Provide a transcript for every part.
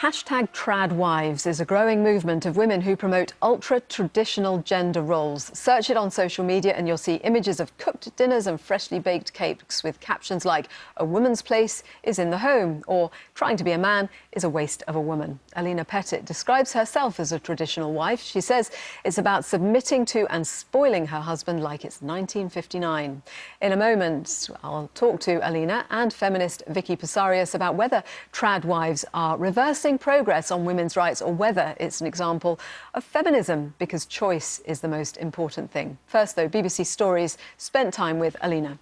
Hashtag TRAD Wives is a growing movement of women who promote ultra-traditional gender roles. Search it on social media and you'll see images of cooked dinners and freshly baked cakes with captions like, "A woman's place is in the home," or "Trying to be a man is a waste of a woman." Alena Pettitt describes herself as a traditional wife. She says it's about submitting to and spoiling her husband like it's 1959. In a moment, I'll talk to Alena and feminist Vicki Psarias about whether TRAD wives are reversing progress on women's rights or whether it's an example of feminism, because choice is the most important thing. First, though, BBC Stories spent time with Alena.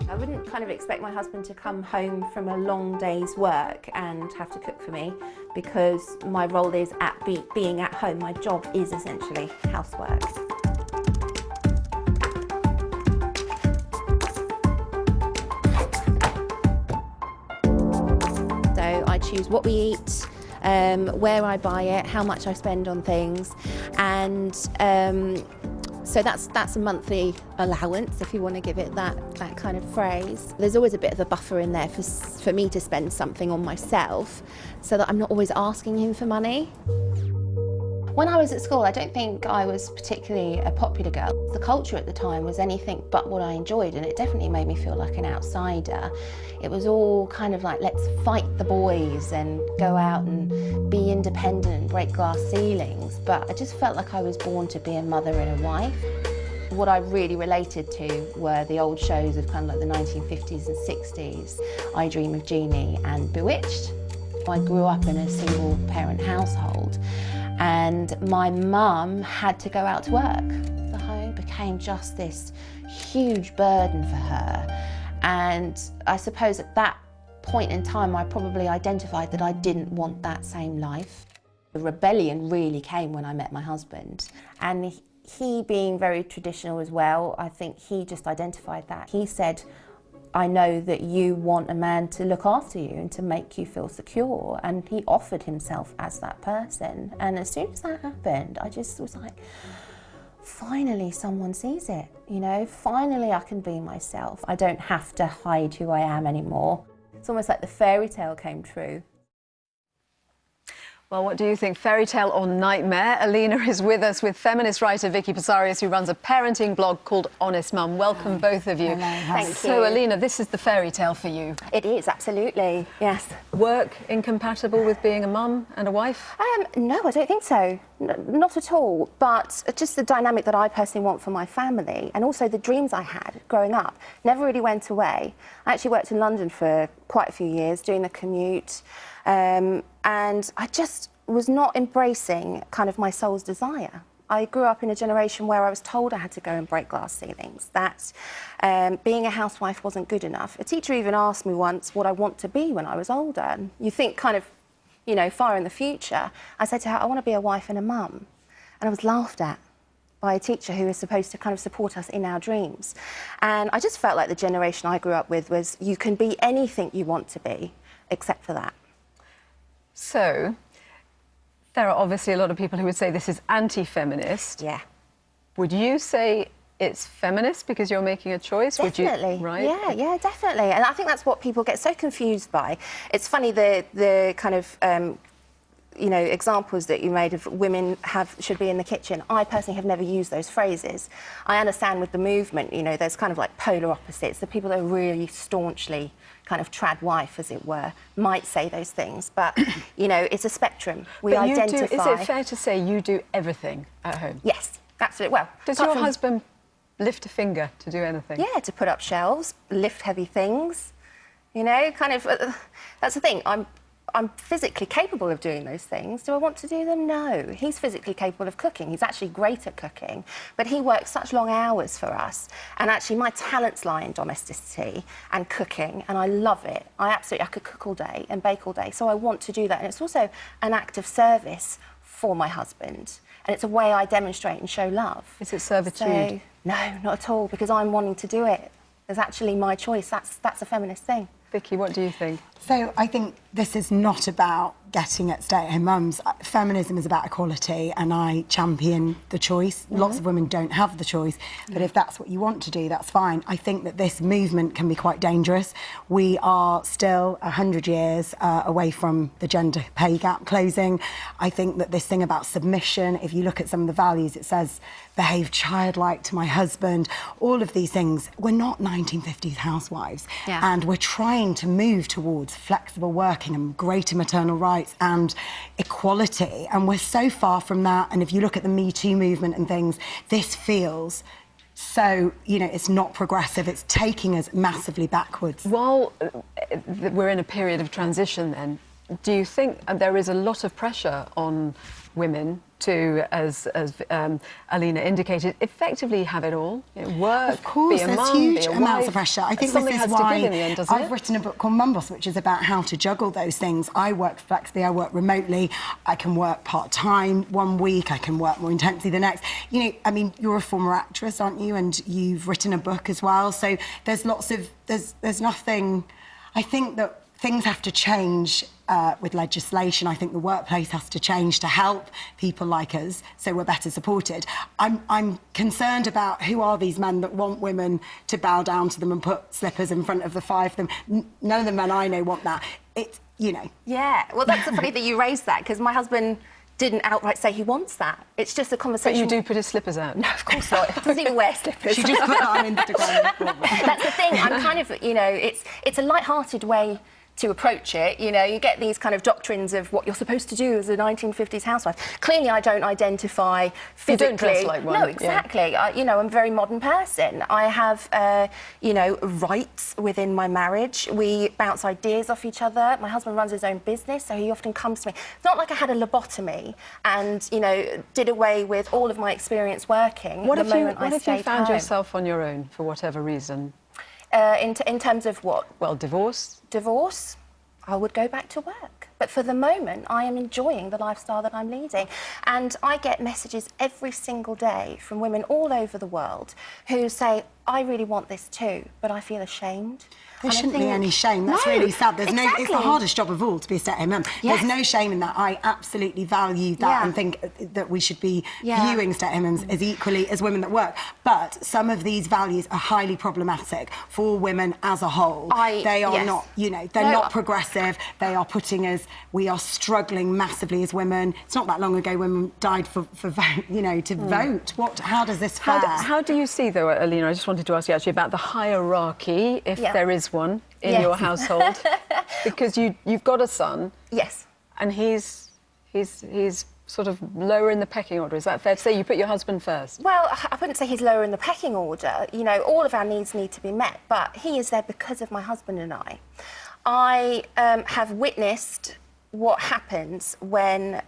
I wouldn't kind of expect my husband to come home from a long day's work and have to cook for me, because my role is being at home. My job is essentially housework. I choose what we eat, where I buy it, how much I spend on things, and so that's a monthly allowance, if you want to give it that kind of phrase. There's always a bit of a buffer in there for me to spend something on myself, so that I'm not always asking him for money. When I was at school, I don't think I was particularly a popular girl. The culture at the time was anything but what I enjoyed, and it definitely made me feel like an outsider. It was all kind of like, let's fight the boys and go out and be independent and break glass ceilings. But I just felt like I was born to be a mother and a wife. What I really related to were the old shows of kind of like the 1950s and 60s, I Dream of Jeannie and Bewitched. I grew up in a single parent household, and my mum had to go out to work. The home became just this huge burden for her, and I suppose at that point in time I probably identified that I didn't want that same life. The rebellion really came when I met my husband, and he being very traditional as well, I think he just identified that. He said, "I know that you want a man to look after you and to make you feel secure," and he offered himself as that person. And as soon as that happened, I just was like, finally someone sees it, you know, finally I can be myself. I don't have to hide who I am anymore. It's almost like the fairy tale came true. Well, what do you think? Fairy tale or nightmare? Alena is with us with feminist writer Vicki Psarias, who runs a parenting blog called Honest Mum. Welcome, both of you. Thank you. So, Alena, this is the fairy tale for you. It is, absolutely, yes. Work incompatible with being a mum and a wife? No, I don't think so. Not at all. But just the dynamic that I personally want for my family, and also the dreams I had growing up, never really went away. I actually worked in London for quite a few years, doing the commute. And I just was not embracing kind of my soul's desire. I grew up in a generation where I was told I had to go and break glass ceilings, that being a housewife wasn't good enough. A teacher even asked me once what I want to be when I was older. And you think kind of, you know, far in the future. I said to her, I want to be a wife and a mum. And I was laughed at by a teacher who was supposed to kind of support us in our dreams. And I just felt like the generation I grew up with was, you can be anything you want to be, except for that. So, there are obviously a lot of people who would say this is anti-feminist. Yeah. Would you say it's feminist because you're making a choice? Definitely. Would you, right? Yeah, definitely. And I think that's what people get so confused by. It's funny, the kind of you know, examples that you made of women should be in the kitchen. I personally have never used those phrases. I understand with the movement, you know, there's kind of like polar opposites. The people that are really staunchly kind of trad wife, as it were, might say those things, but you know, it's a spectrum. We identify. Is it fair to say you do everything at home? Yes, absolutely. Well, does your husband lift a finger to do anything? Yeah, to put up shelves, lift heavy things. You know, kind of. That's the thing. I'm physically capable of doing those things. Do I want to do them? No. He's physically capable of cooking. He's actually great at cooking, but he works such long hours for us. And actually, my talents lie in domesticity and cooking, and I love it. I could cook all day and bake all day, so I want to do that. And it's also an act of service for my husband, and it's a way I demonstrate and show love. Is it servitude? So, no, not at all, because I'm wanting to do it. It's actually my choice. That's a feminist thing. Vicki, what do you think? So I think this is not about getting at stay-at-home mums. Feminism is about equality, and I champion the choice. Lots of women don't have the choice, but if that's what you want to do, that's fine. I think that this movement can be quite dangerous. We are still 100 years away from the gender pay gap closing. I think that this thing about submission, if you look at some of the values, it says, behave childlike to my husband, all of these things. We're not 1950s housewives, and we're trying to move towards flexible working and greater maternal rights and equality, and we're so far from that. And if you look at the Me Too movement and things, this feels so, you know, it's not progressive. It's taking us massively backwards. While we're in a period of transition then, do you think there is a lot of pressure on women to, as Alena indicated, effectively have it all? You know, work, of course, be a there's mum, huge be a amounts wife. of pressure. I think Something this is has to why give in the end, doesn't I've it? written a book called Mum Boss, which is about how to juggle those things. I work flexibly, I work remotely, I can work part-time one week, I can work more intensely the next. You know, I mean, you're a former actress, aren't you? And you've written a book as well. So there's lots of, there's nothing, I think that things have to change with legislation. I think the workplace has to change to help people like us so we're better supported. I'm concerned about who are these men that want women to bow down to them and put slippers in front of the fire for them. None of the men I know want that. It's, you know. Yeah, well, that's funny that you raised that, because my husband didn't outright say he wants that. It's just a conversation. But you do put his slippers out? No, of course not. He doesn't even wear slippers. She just put that on Instagram. That's the thing. I'm kind of, you know, it's a light-hearted way to approach it. You know, you get these kind of doctrines of what you're supposed to do as a 1950s housewife. Clearly, I don't identify physically. You don't dress like one. No, exactly. Yeah. You know, I'm a very modern person. I have, you know, rights within my marriage. We bounce ideas off each other. My husband runs his own business, so he often comes to me. It's not like I had a lobotomy and, you know, did away with all of my experience working. What if you found home. yourself on your own for whatever reason? In terms of what? Well, divorce. Divorce, I would go back to work. But for the moment, I am enjoying the lifestyle that I'm leading. And I get messages every single day from women all over the world who say, I really want this too, but I feel ashamed. There shouldn't be any shame. That's really sad. There's exactly. It's the hardest job of all to be a stay-at-home mum. Yes. There's no shame in that. I absolutely value that and think that we should be viewing stay-at-home mums as equally as women that work. But some of these values are highly problematic for women as a whole. They are not, you know, they're not progressive. They are putting us, we are struggling massively as women. It's not that long ago women died for you know, to vote. How does this fare? How do you see, though, Alena, I just wanted to ask you actually about the hierarchy, if there is one, in your household, because you've got a son. Yes. And he's sort of lower in the pecking order. Is that fair to say? You put your husband first? Well, I wouldn't say he's lower in the pecking order. You know, all of our needs need to be met, but he is there because of my husband and I. I have witnessed what happens when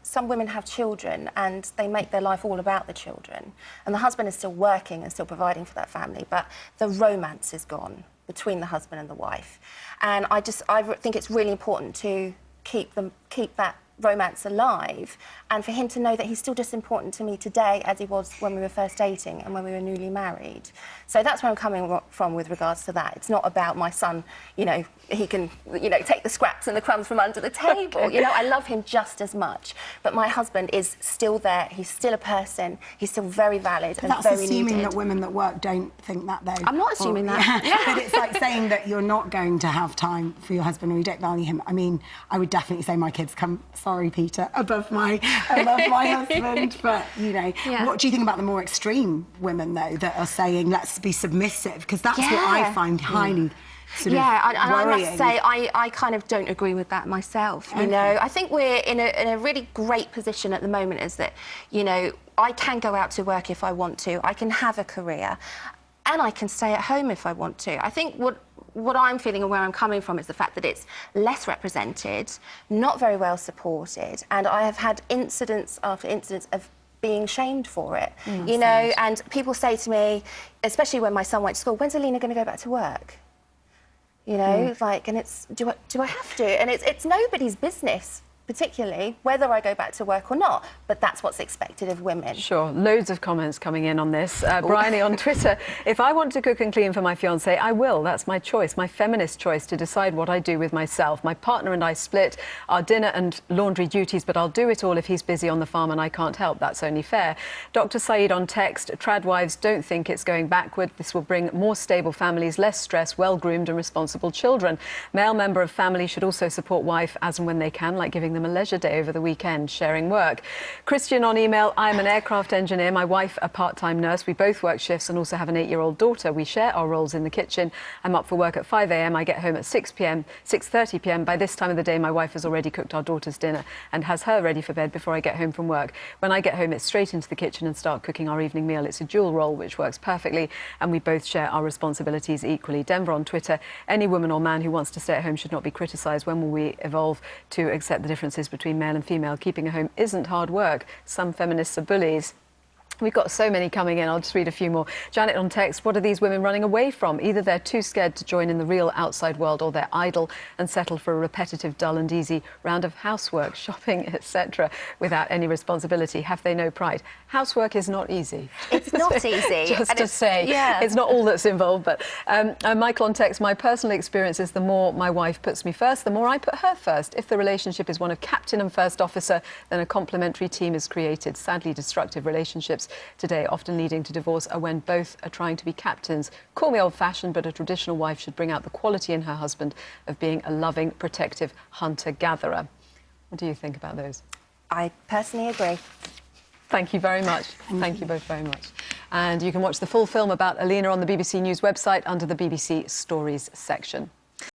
some women have children and they make their life all about the children, and the husband is still working and still providing for that family, but the romance is gone between the husband and the wife. And I think it's really important to keep that romance alive, and for him to know that he's still just important to me today as he was when we were first dating and when we were newly married. So that's where I'm coming from with regards to that. It's not about my son, you know, he can, you know, take the scraps and the crumbs from under the table. You know, I love him just as much, but my husband is still there. He's still a person. He's still very valid and very needed. That's assuming that women that work don't think that, though. I'm not assuming that. Yeah. But it's like saying that you're not going to have time for your husband or you don't value him. I mean, I would definitely say my kids come, sorry, Peter, above my husband. But, you know, what do you think about the more extreme women, though, that are saying, let's be submissive? Because that's what I find highly sort of and I worrying. must say, I kind of don't agree with that myself, you know. I think we're in a really great position at the moment, is that, you know, I can go out to work if I want to, I can have a career, and I can stay at home if I want to. I think what I'm feeling and where I'm coming from is the fact that it's less represented, not very well supported, and I have had incidents after incidents of being shamed for it, you know, and people say to me, especially when my son went to school, when's Alena going to go back to work? You know, like, and it's, do I have to? And it's nobody's business particularly, whether I go back to work or not, but that's what's expected of women. Sure, loads of comments coming in on this. Bryony on Twitter, if I want to cook and clean for my fiancé, I will. That's my choice, my feminist choice to decide what I do with myself. My partner and I split our dinner and laundry duties, but I'll do it all if he's busy on the farm and I can't help. That's only fair. Dr. Saeed on text, trad wives don't think it's going backward. This will bring more stable families, less stress, well-groomed and responsible children. Male member of family should also support wife as and when they can, like giving them a leisure day over the weekend, sharing work. Christian on email, I'm an aircraft engineer, my wife a part-time nurse. We both work shifts and also have an 8-year-old daughter. We share our roles in the kitchen. I'm up for work at 5 a.m. I get home at 6 p.m, 6:30 p.m. By this time of the day, my wife has already cooked our daughter's dinner and has her ready for bed before I get home from work. When I get home, it's straight into the kitchen and start cooking our evening meal. It's a dual role, which works perfectly, and we both share our responsibilities equally. Denver on Twitter, any woman or man who wants to stay at home should not be criticised. When will we evolve to accept the differences between male and female? Keeping a home isn't hard work. Some feminists are bullies. We've got so many coming in. I'll just read a few more. Janet on text, what are these women running away from? Either they're too scared to join in the real outside world, or they're idle and settle for a repetitive, dull and easy round of housework, shopping, etc. without any responsibility. Have they no pride? Housework is not easy. It's not easy. Just to say, it's not all that's involved. But Michael on text, my personal experience is the more my wife puts me first, the more I put her first. If the relationship is one of captain and first officer, then a complementary team is created. Sadly, destructive relationships today, often leading to divorce, are when both are trying to be captains. Call me old-fashioned, but a traditional wife should bring out the quality in her husband of being a loving, protective hunter-gatherer. What do you think about those? I personally agree. Thank you very much. Thank you both very much. And you can watch the full film about Alena on the BBC News website under the BBC Stories section.